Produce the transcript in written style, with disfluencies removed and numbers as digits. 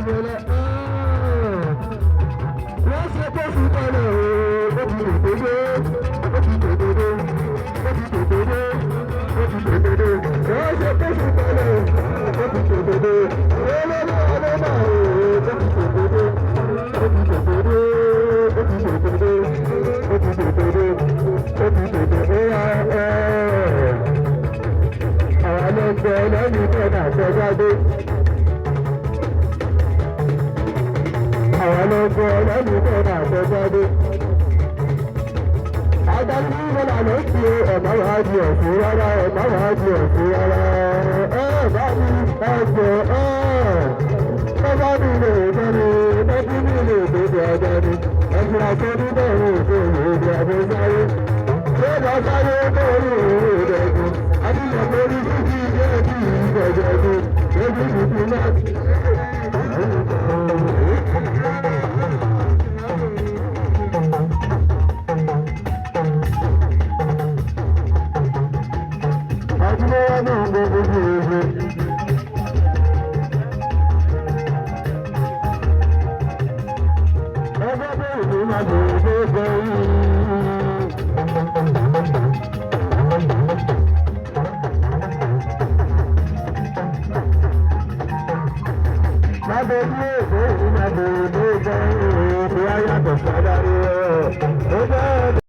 wọlé. Wọ́n ṣe tó fi kalẹ̀ o, ó ti tètè ó ti tètè ó ti tètè ó ti tètè. Wọ́n ṣe tó fi kalẹ̀ o, ó ti tètè. Olórí ọlọ́mọ o, ó ti tètè ó ti tètè ó ti tètè ó ti tètè ó ti tètè. Àwọn ọlọ́gbẹ́ lẹ́yìn tẹ́lá àtẹ́jáde. Àwọn ọlọ́gbẹ́ lẹ́yìn tẹ́lá àtẹ́jáde. Adarí ìrọ̀lá ló ti ọ̀nà wá di ọ̀fun rárá, ọ̀nà wá di ọ̀fun rárá. Bá mi ẹgbẹ́ bá mi lè bẹ̀rẹ̀ lọ́dún mi lè bèbè ọ̀dọ́ ni. Ẹ̀sìn àti oníbẹ̀rẹ̀ òṣèlú èdè àbẹ̀sáyé. Ṣé bá sáyé lórí òun ìdẹ̀kùn? Adúlọ̀ lórí títí ilé ẹbí ìgbẹ̀jẹ̀dùn. Lójú tuntun náà. Adúlọ̀ náà ń gbogbo ìwé. Ẹgbẹ́ bẹ́ẹ̀ ni màá bèèrè bẹ́ẹ̀ Lábẹ́ ilé ìwé ìrìnàjò ìlú ìjọ ìrìn ìrìn ayàtọ̀ sọ́dọ̀ rí ẹ̀.